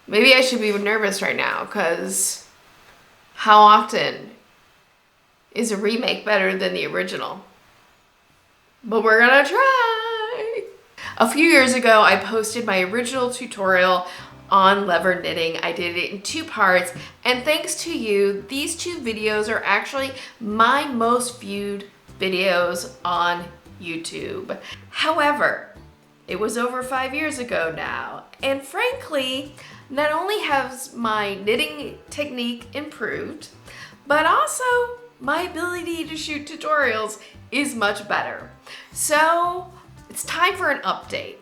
Maybe I should be nervous right now, because how often is a remake better than the original? But we're gonna try! A few years ago, I posted my original tutorial on lever knitting. I did it in 2 parts, and thanks to you, these 2 videos are actually my most viewed videos on YouTube. However, it was over 5 years ago now, and frankly, not only has my knitting technique improved, but also my ability to shoot tutorials is much better. So it's time for an update.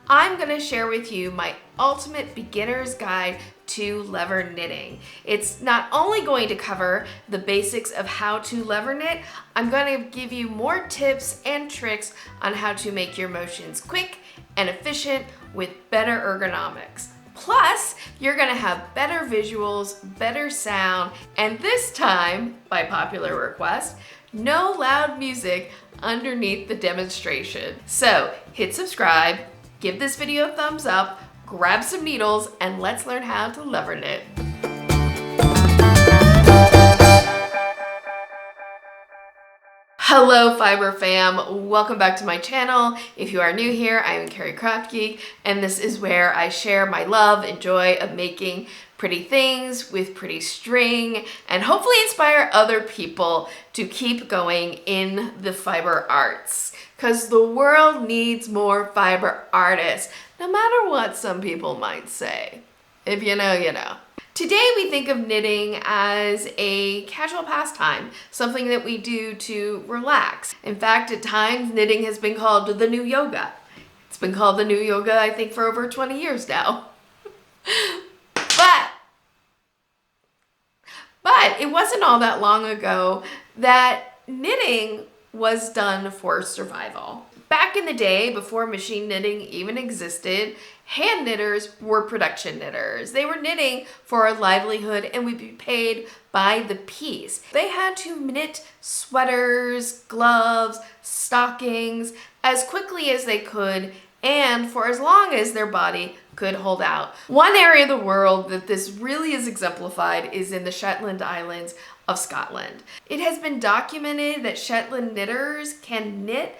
I'm gonna share with you my ultimate beginner's guide to lever knitting. It's not only going to cover the basics of how to lever knit, I'm gonna give you more tips and tricks on how to make your motions quick and efficient with better ergonomics. Plus, you're gonna have better visuals, better sound, and this time, by popular request, no loud music underneath the demonstration. So hit subscribe, give this video a thumbs up, grab some needles, and let's learn how to lever knit. Hello Fiber fam, welcome back to my channel. If you are new here, I am Carrie Craft Geek, and this is where I share my love and joy of making pretty things with pretty string and hopefully inspire other people to keep going in the fiber arts. Because the world needs more fiber artists, no matter what some people might say. If you know, you know. Today we think of knitting as a casual pastime, something that we do to relax. In fact, at times knitting has been called the new yoga. It's been called the new yoga, I think, for over 20 years now. But it wasn't all that long ago that knitting was done for survival. Back in the day, before machine knitting even existed, hand knitters were production knitters. They were knitting for a livelihood and would be paid by the piece. They had to knit sweaters, gloves, stockings as quickly as they could and for as long as their body could hold out. One area of the world that this really is exemplified is in the Shetland Islands of Scotland. It has been documented that Shetland knitters can knit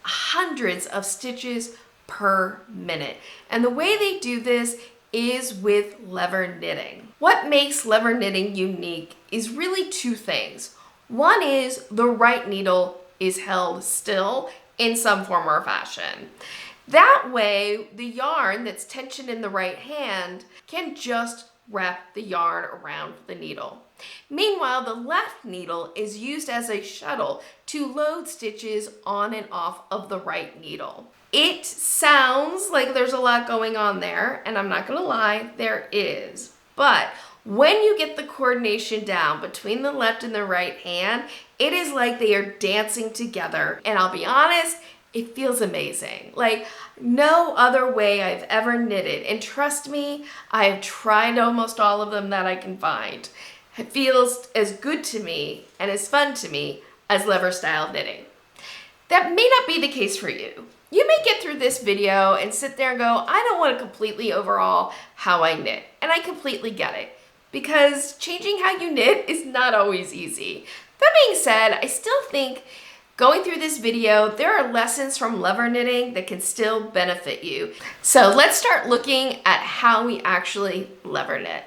hundreds of stitches per minute. And the way they do this is with lever knitting. What makes lever knitting unique is really 2 things. One is the right needle is held still in some form or fashion. That way, the yarn that's tensioned in the right hand can just wrap the yarn around the needle. Meanwhile, the left needle is used as a shuttle to load stitches on and off of the right needle. It sounds like there's a lot going on there, and I'm not gonna lie, there is. But when you get the coordination down between the left and the right hand, it is like they are dancing together. And I'll be honest, it feels amazing. Like no other way I've ever knitted. And trust me, I have tried almost all of them that I can find. It feels as good to me and as fun to me as lever style knitting. That may not be the case for you. You may get through this video and sit there and go, I don't want to completely overhaul how I knit. And I completely get it, because changing how you knit is not always easy. That being said, I still think going through this video, there are lessons from lever knitting that can still benefit you. So let's start looking at how we actually lever knit.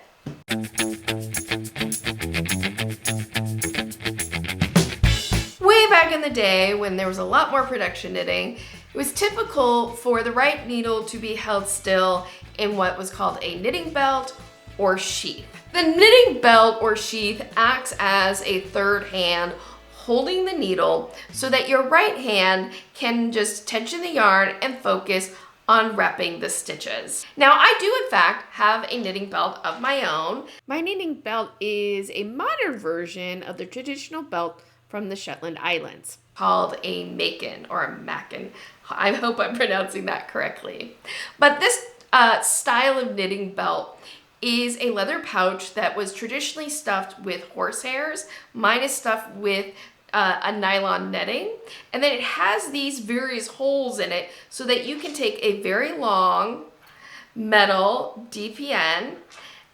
Way back in the day, when there was a lot more production knitting, it was typical for the right needle to be held still in what was called a knitting belt or sheath. The knitting belt or sheath acts as a third hand holding the needle so that your right hand can just tension the yarn and focus on wrapping the stitches. Now, I do in fact have a knitting belt of my own. My knitting belt is a modern version of the traditional belt from the Shetland Islands called a Macon or a Mackin. I hope I'm pronouncing that correctly. But this style of knitting belt is a leather pouch that was traditionally stuffed with horsehairs. Mine is stuffed with a nylon netting, and then it has these various holes in it so that you can take a very long metal DPN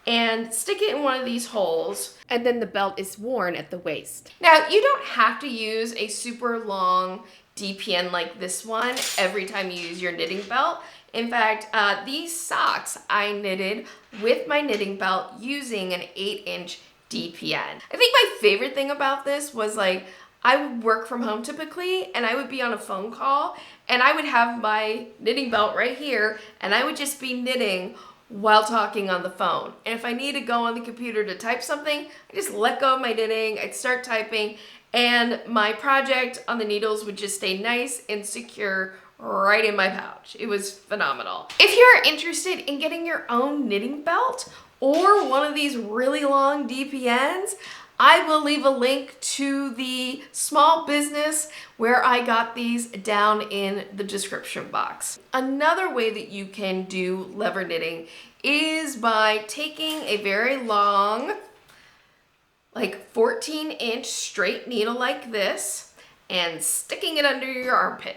and stick it in one of these holes. And then the belt is worn at the waist. Now, you don't have to use a super long DPN like this one every time you use your knitting belt. In fact, these socks I knitted with my knitting belt using an 8-inch DPN. I think my favorite thing about this was like, I would work from home typically and I would be on a phone call and I would have my knitting belt right here and I would just be knitting while talking on the phone. And if I need to go on the computer to type something, I just let go of my knitting, I'd start typing, and my project on the needles would just stay nice and secure right in my pouch. It was phenomenal. If you're interested in getting your own knitting belt or one of these really long DPNs, I will leave a link to the small business where I got these down in the description box. Another way that you can do lever knitting is by taking a very long, like 14-inch straight needle like this and sticking it under your armpit.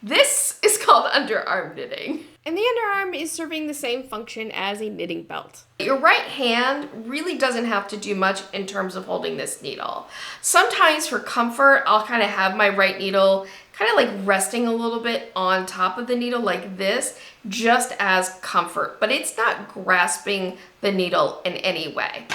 This is called underarm knitting. And the underarm is serving the same function as a knitting belt. Your right hand really doesn't have to do much in terms of holding this needle. Sometimes for comfort, I'll kind of have my right needle kind of like resting a little bit on top of the needle like this, just as comfort, but it's not grasping the needle in any way.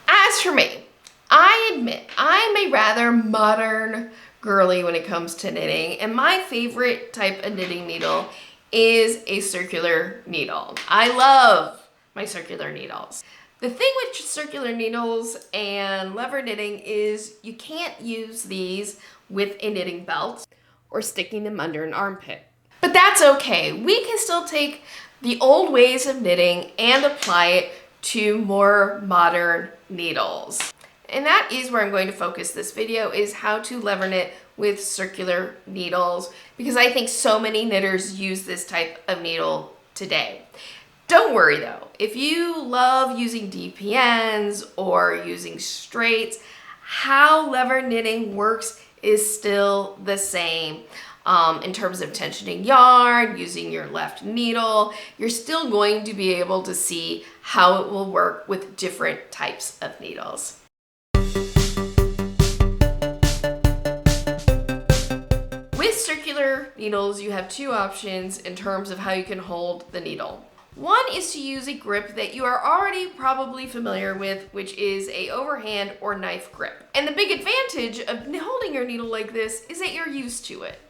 As for me, I admit I'm a rather modern girly when it comes to knitting, and my favorite type of knitting needle is a circular needle. I love my circular needles. The thing with circular needles and lever knitting is you can't use these with a knitting belt or sticking them under an armpit. But that's okay. We can still take the old ways of knitting and apply it to more modern needles. And that is where I'm going to focus this video, is how to lever knit with circular needles, because I think so many knitters use this type of needle today. Don't worry though, if you love using DPNs or using straights, how lever knitting works is still the same. In terms of tensioning yarn, using your left needle, you're still going to be able to see how it will work with different types of needles. With circular needles, you have two options in terms of how you can hold the needle. One is to use a grip that you are already probably familiar with, which is a overhand or knife grip. And the big advantage of holding your needle like this is that you're used to it.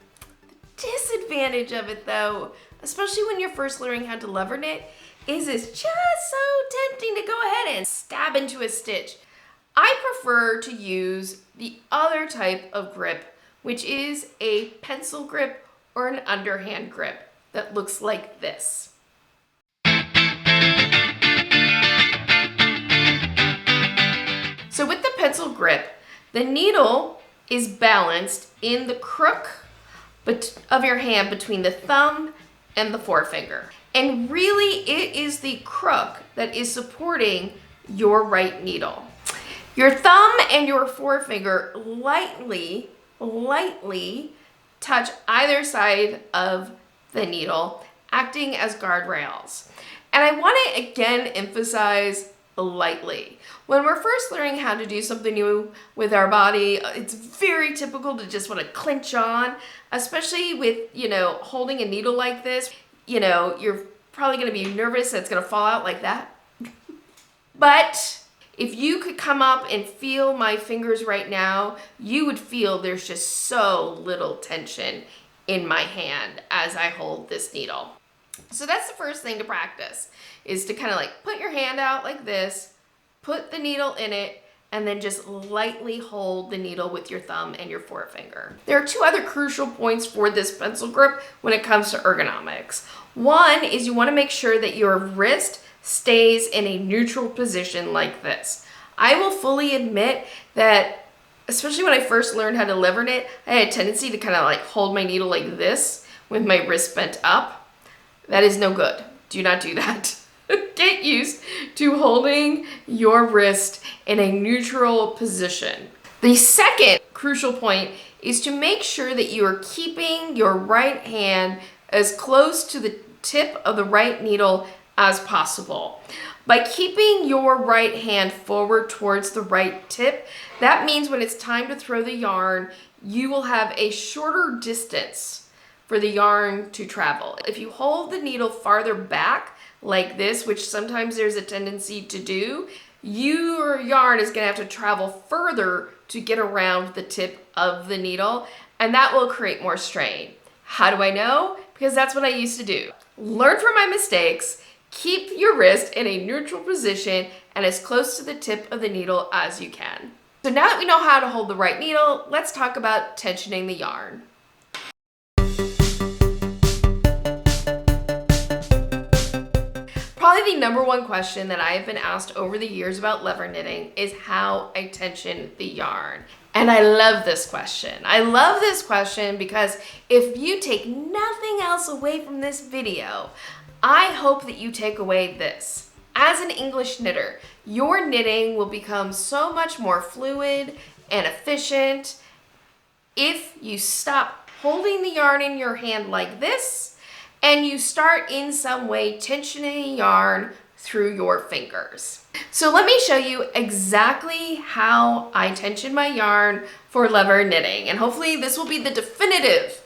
The disadvantage of it though, especially when you're first learning how to lever knit, is it's just so tempting to go ahead and stab into a stitch. I prefer to use the other type of grip, which is a pencil grip or an underhand grip that looks like this. So with the pencil grip, the needle is balanced in the crook of your hand between the thumb and the forefinger. And really it is the crook that is supporting your right needle. Your thumb and your forefinger lightly touch either side of the needle, acting as guardrails. And I want to again emphasize lightly. When we're first learning how to do something new with our body, it's very typical to just want to clinch on, especially with, holding a needle like this. You're probably going to be nervous that it's going to fall out like that. But if you could come up and feel my fingers right now, you would feel there's just so little tension in my hand as I hold this needle. So that's the first thing to practice, is to kind of like put your hand out like this, put the needle in it, and then just lightly hold the needle with your thumb and your forefinger. There are two other crucial points for this pencil grip when it comes to ergonomics. One is you want to make sure that your wrist stays in a neutral position like this. I will fully admit that, especially when I first learned how to lever knit, I had a tendency to kind of like hold my needle like this with my wrist bent up. That is no good. Do not do that. Get used to holding your wrist in a neutral position. The second crucial point is to make sure that you are keeping your right hand as close to the tip of the right needle as possible. By keeping your right hand forward towards the right tip, that means when it's time to throw the yarn, you will have a shorter distance for the yarn to travel. If you hold the needle farther back like this, which sometimes there's a tendency to do, your yarn is going to have to travel further to get around the tip of the needle, and that will create more strain. How do I know? Because that's what I used to do. Learn from my mistakes. Keep your wrist in a neutral position and as close to the tip of the needle as you can. So now that we know how to hold the right needle, let's talk about tensioning the yarn. Probably the number one question that I have been asked over the years about lever knitting is how I tension the yarn. And I love this question. I love this question because if you take nothing else away from this video, I hope that you take away this. As an English knitter, your knitting will become so much more fluid and efficient if you stop holding the yarn in your hand like this and you start in some way tensioning the yarn through your fingers. So let me show you exactly how I tension my yarn for lever knitting, and hopefully this will be the definitive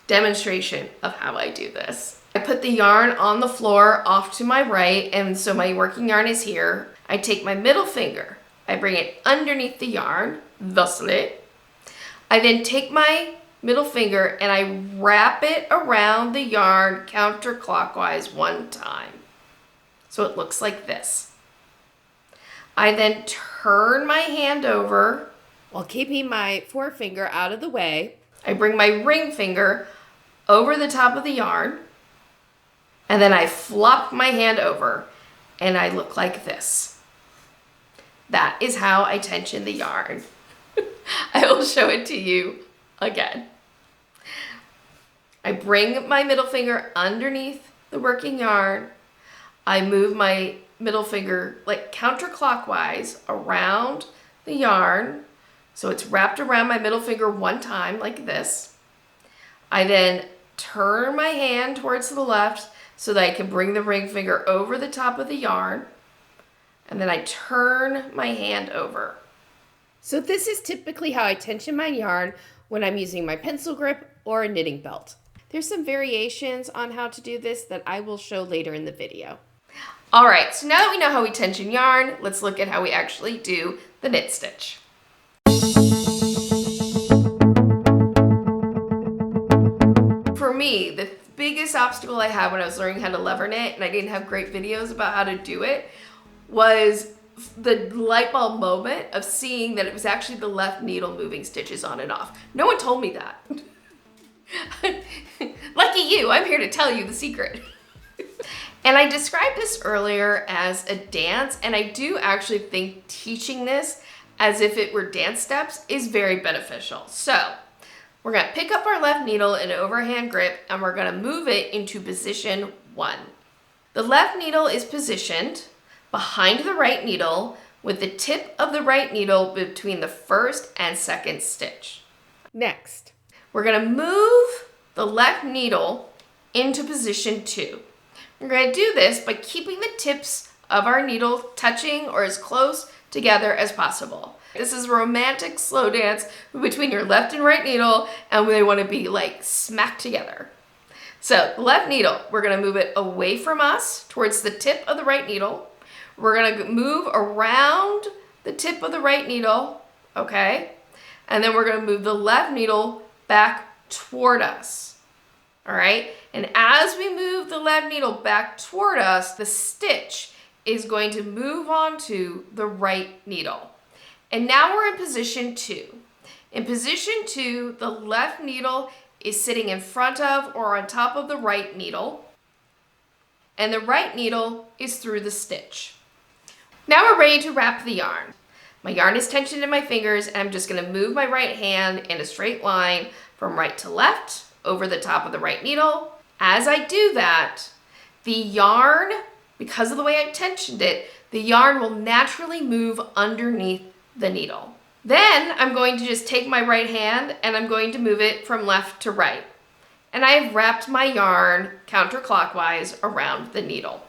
demonstration of how I do this. I put the yarn on the floor off to my right, and so my working yarn is here. I take my middle finger, I bring it underneath the yarn, thusly. I then take my middle finger and I wrap it around the yarn counterclockwise one time. So it looks like this. I then turn my hand over While keeping my forefinger out of the way. I bring my ring finger over the top of the yarn, and then I flop my hand over, and I look like this. That is how I tension the yarn. I will show it to you again. I bring my middle finger underneath the working yarn. I move my middle finger like counterclockwise around the yarn. So it's wrapped around my middle finger one time like this. I then turn my hand towards the left so that I can bring the ring finger over the top of the yarn. And then I turn my hand over. So this is typically how I tension my yarn when I'm using my pencil grip or a knitting belt. There's some variations on how to do this that I will show later in the video. All right, so now that we know how we tension yarn, let's look at how we actually do the knit stitch. For me, the biggest obstacle I had when I was learning how to lever knit, and I didn't have great videos about how to do it, was the light bulb moment of seeing that it was actually the left needle moving stitches on and off. No one told me that. Lucky you, I'm here to tell you the secret. And I described this earlier as a dance, and I do actually think teaching this as if it were dance steps is very beneficial. So we're gonna pick up our left needle in an overhand grip, and we're gonna move it into position 1. The left needle is positioned behind the right needle with the tip of the right needle between the first and second stitch. Next, We're gonna move the left needle into position 2. We're gonna do this by keeping the tips of our needle touching or as close together as possible. This is a romantic slow dance between your left and right needle, and they wanna be like smack together. So the left needle, we're gonna move it away from us towards the tip of the right needle. We're gonna move around the tip of the right needle, okay? And then we're gonna move the left needle back toward us. All right, and as we move the left needle back toward us, the stitch is going to move on to the right needle. And now we're in position 2. In position 2, the left needle is sitting in front of or on top of the right needle, and the right needle is through the stitch. Now we're ready to wrap the yarn. My yarn is tensioned in my fingers, and I'm just gonna move my right hand in a straight line from right to left, over the top of the right needle. As I do that, the yarn, because of the way I've tensioned it, the yarn will naturally move underneath the needle. Then I'm going to just take my right hand and I'm going to move it from left to right. and I've wrapped my yarn counterclockwise around the needle.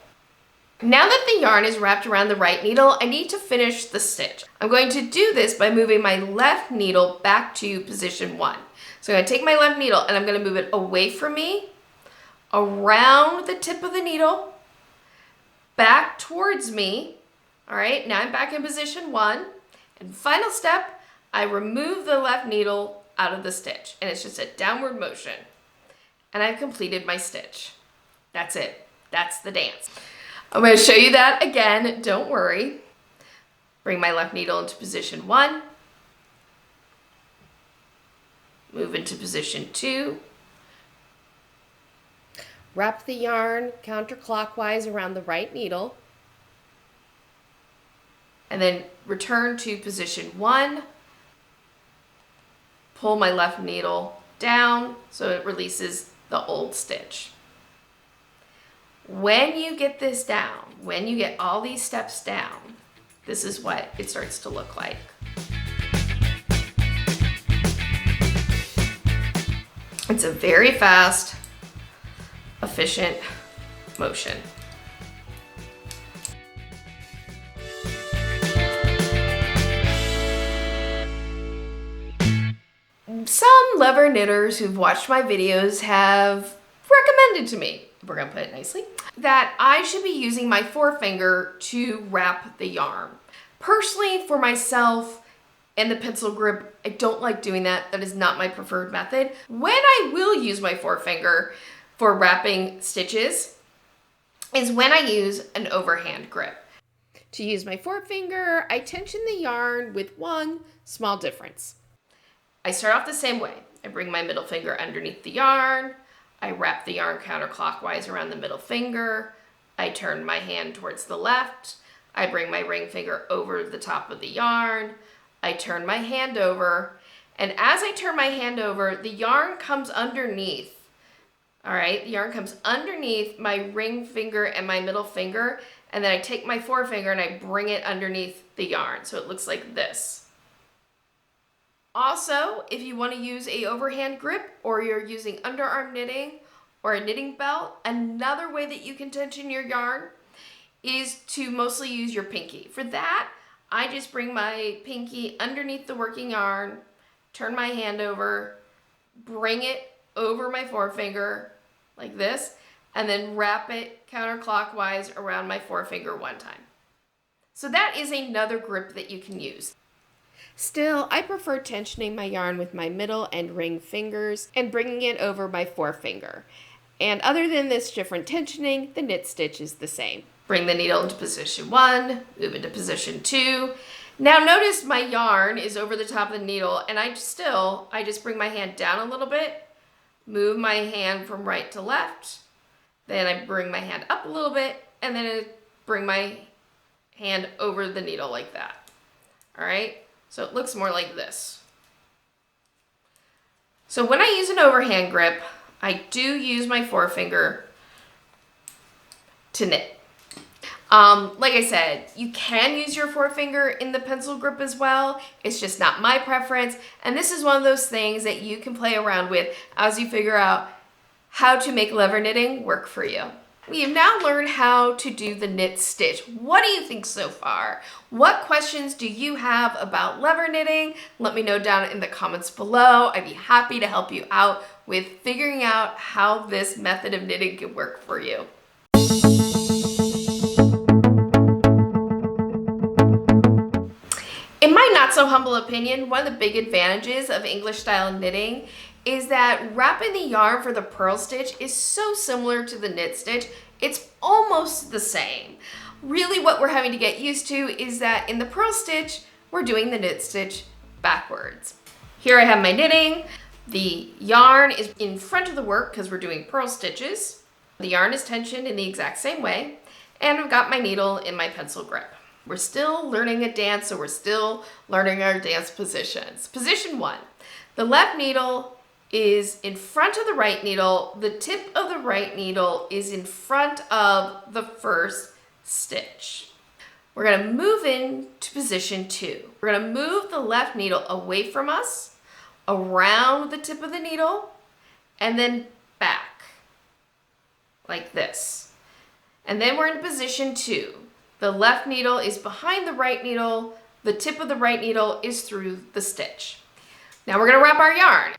Now that the yarn is wrapped around the right needle, I need to finish the stitch. I'm going to do this by moving my left needle back to position 1. So I'm going to take my left needle and I'm going to move it away from me, around the tip of the needle, back towards me. All right, now I'm back in position 1. And final step, I remove the left needle out of the stitch, and it's just a downward motion. And I've completed my stitch. That's it. That's the dance. I'm going to show you that again, don't worry. Bring my left needle into position 1. Move into position 2. Wrap the yarn counterclockwise around the right needle. And then return to position 1. Pull my left needle down so it releases the old stitch. When you get this down, when you get all these steps down, this is what it starts to look like. It's a very fast, efficient motion. Some lever knitters who've watched my videos have recommended to me, we're gonna put it nicely, that I should be using my forefinger to wrap the yarn. Personally, for myself and the pencil grip, I don't like doing that. That is not my preferred method. When I will use my forefinger for wrapping stitches is when I use an overhand grip. To use my forefinger, I tension the yarn with one small difference. I start off the same way. I bring my middle finger underneath the yarn. I wrap the yarn counterclockwise around the middle finger. I turn my hand towards the left. I bring my ring finger over the top of the yarn. I turn my hand over. And as I turn my hand over, the yarn comes underneath. All right, the yarn comes underneath my ring finger and my middle finger. And then I take my forefinger and I bring it underneath the yarn. So it looks like this. Also, if you want to use a overhand grip or you're using underarm knitting or a knitting belt, another way that you can tension your yarn is to mostly use your pinky. For that, I just bring my pinky underneath the working yarn, turn my hand over, bring it over my forefinger like this, and then wrap it counterclockwise around my forefinger one time. So that is another grip that you can use. Still, I prefer tensioning my yarn with my middle and ring fingers and bringing it over my forefinger. And other than this different tensioning, the knit stitch is the same. Bring the needle into position 1, move into position 2. Now notice my yarn is over the top of the needle, and I just bring my hand down a little bit, move my hand from right to left, then I bring my hand up a little bit, and then I bring my hand over the needle like that. All right? So it looks more like this. So when I use an overhand grip, I do use my forefinger to knit. Like I said, you can use your forefinger in the pencil grip as well. It's just not my preference. And this is one of those things that you can play around with as you figure out how to make lever knitting work for you. We've now learned how to do the knit stitch. What do you think so far? What questions do you have about lever knitting? Let me know down in the comments below. I'd be happy to help you out with figuring out how this method of knitting can work for you. In my not so humble opinion, one of the big advantages of English style knitting is that wrapping the yarn for the purl stitch is so similar to the knit stitch, it's almost the same. Really what we're having to get used to is that in the purl stitch, we're doing the knit stitch backwards. Here I have my knitting. The yarn is in front of the work because we're doing purl stitches. The yarn is tensioned in the exact same way, and I've got my needle in my pencil grip. We're still learning a dance, so we're still learning our dance positions. Position 1, the left needle is in front of the right needle. The tip of the right needle is in front of the first stitch. We're gonna move into position 2. We're gonna move the left needle away from us, around the tip of the needle, and then back, like this. And then we're in position 2. The left needle is behind the right needle. The tip of the right needle is through the stitch. Now we're gonna wrap our yarn.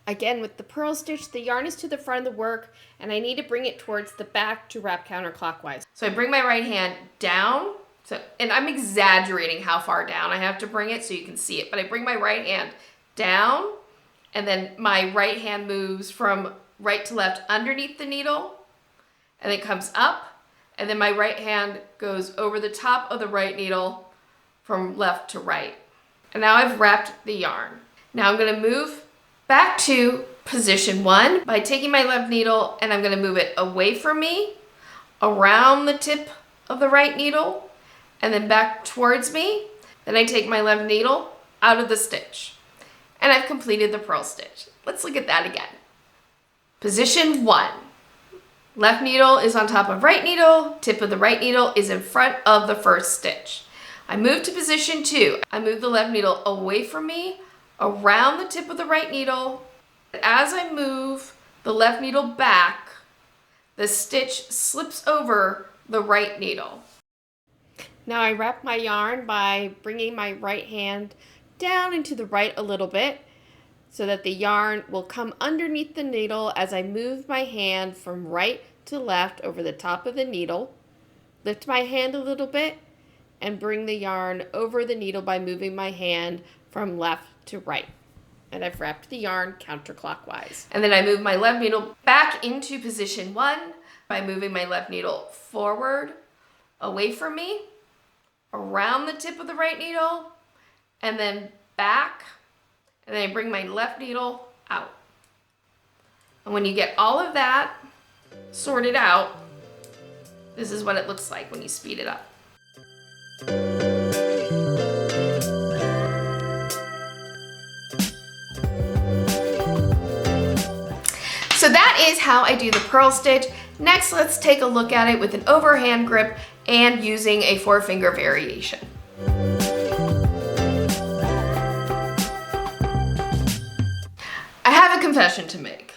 Again, with the purl stitch, the yarn is to the front of the work, and I need to bring it towards the back to wrap counterclockwise. So I bring my right hand down, and I'm exaggerating how far down I have to bring it so you can see it, but I bring my right hand down, and then my right hand moves from right to left underneath the needle, and it comes up, and then my right hand goes over the top of the right needle from left to right. And now I've wrapped the yarn. Now I'm gonna move back to position 1 by taking my left needle, and I'm gonna move it away from me, around the tip of the right needle, and then back towards me. Then I take my left needle out of the stitch, and I've completed the purl stitch. Let's look at that again. Position 1. Left needle is on top of right needle, tip of the right needle is in front of the first stitch. I move to position 2. I move the left needle away from me, around the tip of the right needle. As I move the left needle back, the stitch slips over the right needle. Now I wrap my yarn by bringing my right hand down into the right a little bit so that the yarn will come underneath the needle as I move my hand from right to left over the top of the needle. Lift my hand a little bit and bring the yarn over the needle by moving my hand from left to right. And I've wrapped the yarn counterclockwise. And then I move my left needle back into position 1 by moving my left needle forward, away from me, around the tip of the right needle, and then back, and then I bring my left needle out. And when you get all of that sorted out, this is what it looks like when you speed it up. So that is how I do the purl stitch. Next, let's take a look at it with an overhand grip and using a 4-finger variation. I have a confession to make.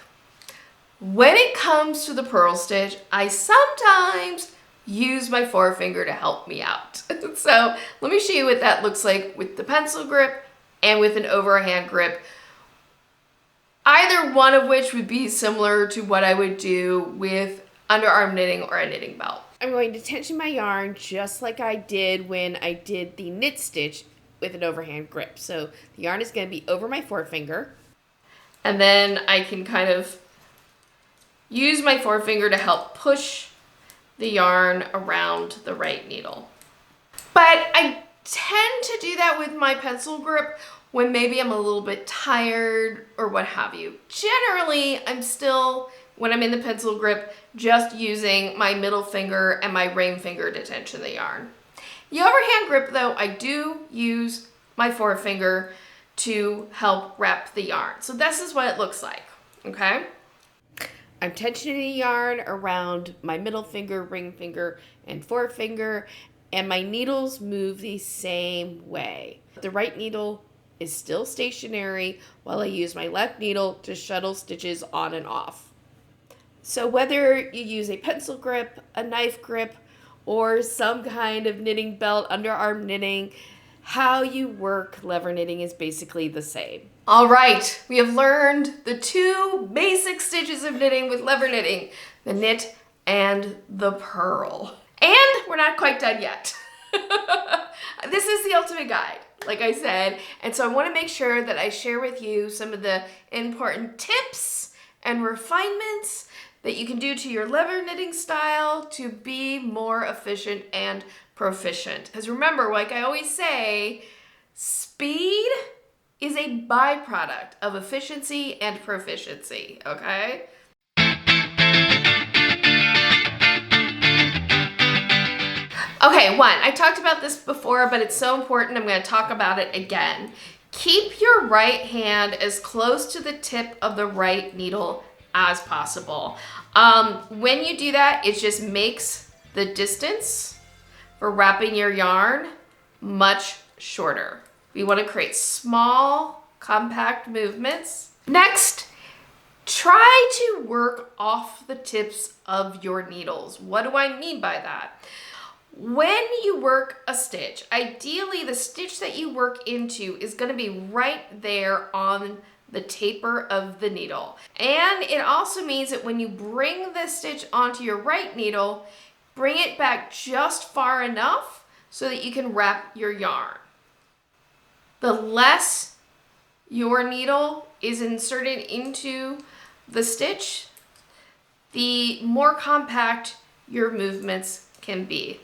When it comes to the purl stitch, I sometimes use my 4-finger to help me out. So let me show you what that looks like with the pencil grip and with an overhand grip. Either one of which would be similar to what I would do with underarm knitting or a knitting belt. I'm going to tension my yarn just like I did when I did the knit stitch with an overhand grip. So the yarn is going to be over my 4-finger. And then I can kind of use my 4-finger to help push the yarn around the right needle. But I tend to do that with my pencil grip when maybe I'm a little bit tired or what have you. Generally, I'm still, when I'm in the pencil grip, just using my middle finger and my ring finger to tension the yarn. The overhand grip though, I do use my 4-finger to help wrap the yarn. So this is what it looks like, okay? I'm tensioning the yarn around my middle finger, ring finger, and 4-finger, and my needles move the same way. The right needle is still stationary while I use my left needle to shuttle stitches on and off. So whether you use a pencil grip, a knife grip, or some kind of knitting belt, underarm knitting, how you work lever knitting is basically the same. All right, we have learned the 2 basic stitches of knitting with lever knitting, the knit and the purl. And we're not quite done yet. This is the ultimate guide, like I said, and so I want to make sure that I share with you some of the important tips and refinements that you can do to your lever knitting style to be more efficient and proficient. Because remember, like I always say, speed is a byproduct of efficiency and proficiency, okay? Okay, 1, I talked about this before, but it's so important, I'm gonna talk about it again. Keep your right hand as close to the tip of the right needle as possible. When you do that, it just makes the distance for wrapping your yarn much shorter. We wanna create small, compact movements. Next, Try to work off the tips of your needles. What do I mean by that? When you work a stitch, ideally the stitch that you work into is going to be right there on the taper of the needle. And it also means that when you bring the stitch onto your right needle, bring it back just far enough so that you can wrap your yarn. The less your needle is inserted into the stitch, the more compact your movements can be.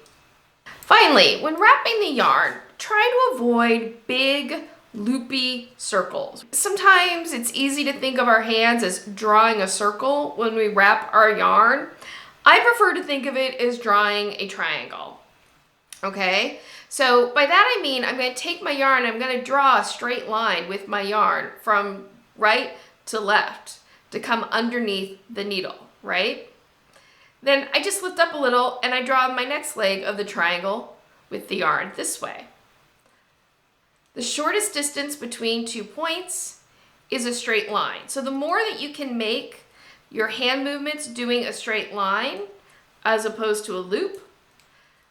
Finally, when wrapping the yarn, try to avoid big, loopy circles. Sometimes it's easy to think of our hands as drawing a circle when we wrap our yarn. I prefer to think of it as drawing a triangle. Okay? So by that I mean I'm going to take my yarn, I'm going to draw a straight line with my yarn from right to left to come underneath the needle, right? Then I just lift up a little and I draw my next leg of the triangle with the yarn this way. The shortest distance between 2 points is a straight line. So the more that you can make your hand movements doing a straight line as opposed to a loop,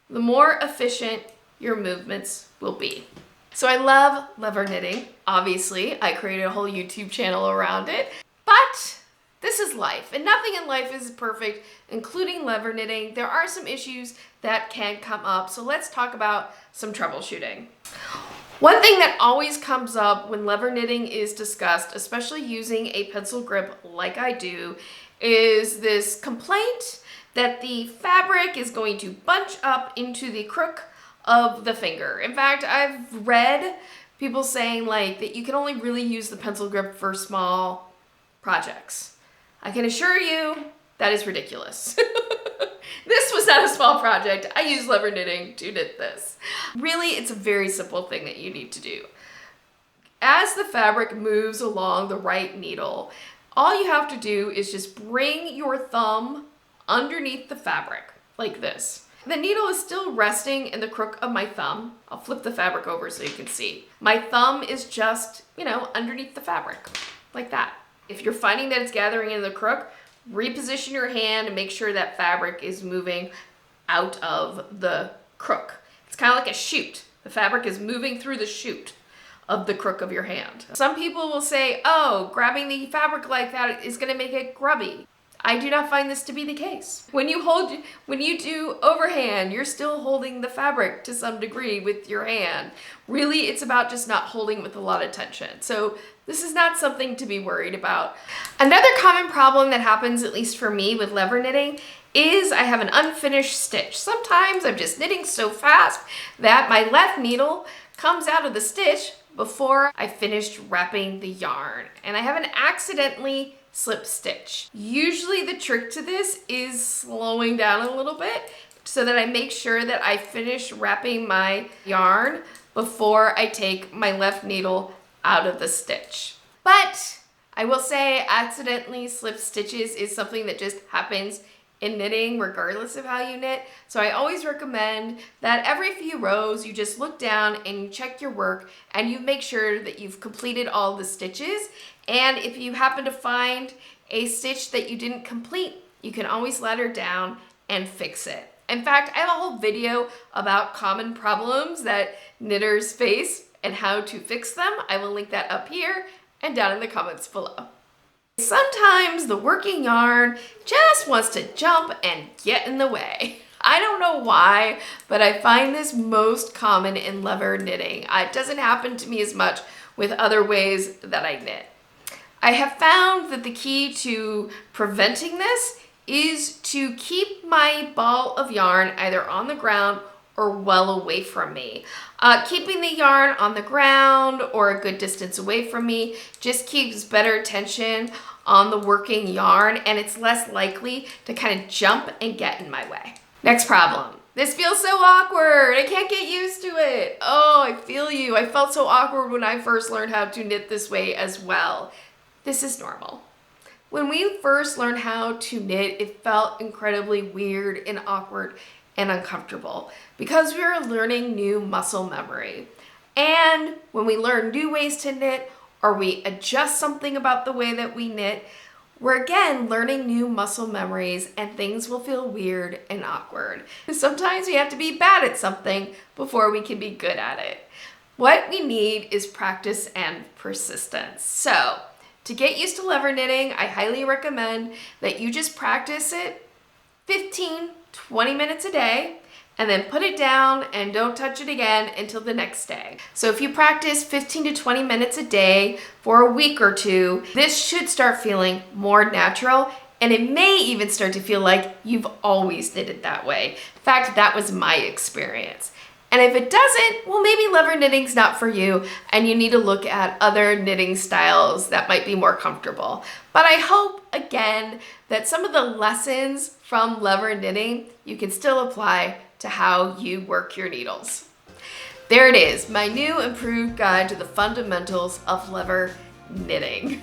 the more efficient your movements will be. So I love lever knitting. Obviously, I created a whole YouTube channel around it, but this is life, and nothing in life is perfect, including lever knitting. There are some issues that can come up, so let's talk about some troubleshooting. One thing that always comes up when lever knitting is discussed, especially using a pencil grip like I do, is this complaint that the fabric is going to bunch up into the crook of the finger. In fact, I've read people saying like that you can only really use the pencil grip for small projects. I can assure you that is ridiculous. This was not a small project. I use lever knitting to knit this. Really, it's a very simple thing that you need to do. As the fabric moves along the right needle, all you have to do is just bring your thumb underneath the fabric, like this. The needle is still resting in the crook of my thumb. I'll flip the fabric over so you can see. My thumb is just, underneath the fabric, like that. If you're finding that it's gathering in the crook, reposition your hand and make sure that fabric is moving out of the crook. It's kind of like a chute. The fabric is moving through the chute of the crook of your hand. Some people will say, oh, grabbing the fabric like that is going to make it grubby. I do not find this to be the case. When you do overhand, you're still holding the fabric to some degree with your hand. Really, it's about just not holding with a lot of tension. So this is not something to be worried about. Another common problem that happens, at least for me with lever knitting, is I have an unfinished stitch. Sometimes I'm just knitting so fast that my left needle comes out of the stitch before I finished wrapping the yarn, and I haven't accidentally slip stitch. Usually the trick to this is slowing down a little bit so that I make sure that I finish wrapping my yarn before I take my left needle out of the stitch. But I will say accidentally slip stitches is something that just happens in knitting regardless of how you knit. So I always recommend that every few rows you just look down and you check your work and you make sure that you've completed all the stitches. And if you happen to find a stitch that you didn't complete, you can always ladder down and fix it. In fact, I have a whole video about common problems that knitters face and how to fix them. I will link that up here and down in the comments below. Sometimes the working yarn just wants to jump and get in the way. I don't know why, but I find this most common in lever knitting. It doesn't happen to me as much with other ways that I knit. I have found that the key to preventing this is to keep my ball of yarn either on the ground or well away from me. Keeping the yarn on the ground or a good distance away from me just keeps better tension on the working yarn, and it's less likely to kind of jump and get in my way. Next problem. This feels so awkward. I can't get used to it. Oh, I feel you. I felt so awkward when I first learned how to knit this way as well. This is normal. When we first learned how to knit, it felt incredibly weird and awkward and uncomfortable because we were learning new muscle memory. And when we learn new ways to knit or we adjust something about the way that we knit, We're again learning new muscle memories and things will feel weird and awkward. Sometimes we have to be bad at something before we can be good at it. What we need is practice and persistence. So, to get used to lever knitting, I highly recommend that you just practice it 15, 20 minutes a day, and then put it down and don't touch it again until the next day. So if you practice 15 to 20 minutes a day for a week or two, this should start feeling more natural, and it may even start to feel like you've always knitted that way. In fact, that was my experience. And if it doesn't, well, maybe lever knitting's not for you and you need to look at other knitting styles that might be more comfortable. But I hope, again, that some of the lessons from lever knitting you can still apply to how you work your needles. There it is, my new improved guide to the fundamentals of lever knitting.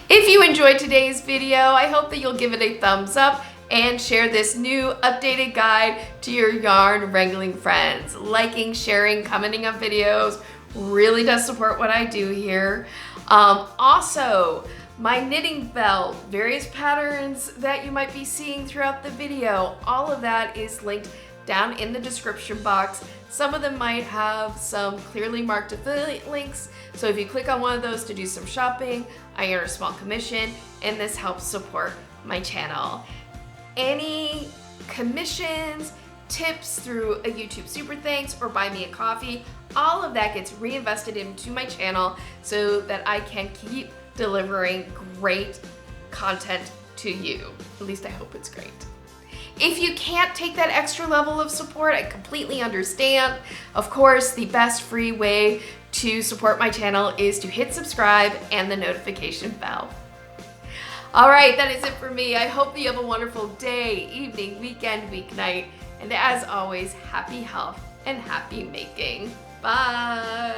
If you enjoyed today's video, I hope that you'll give it a thumbs up and share this new updated guide to your yarn wrangling friends. Liking, sharing, commenting on videos really does support what I do here. Also, my knitting belt, various patterns that you might be seeing throughout the video, all of that is linked down in the description box. Some of them might have some clearly marked affiliate links, so if you click on one of those to do some shopping, I earn a small commission, and this helps support my channel. Any commissions, tips through a YouTube Super Thanks or buy me a coffee, all of that gets reinvested into my channel so that I can keep delivering great content to you. At least I hope it's great. If you can't take that extra level of support, I completely understand. Of course, the best free way to support my channel is to hit subscribe and the notification bell. All right, that is it for me. I hope that you have a wonderful day, evening, weekend, weeknight, and as always, happy health and happy making. Bye.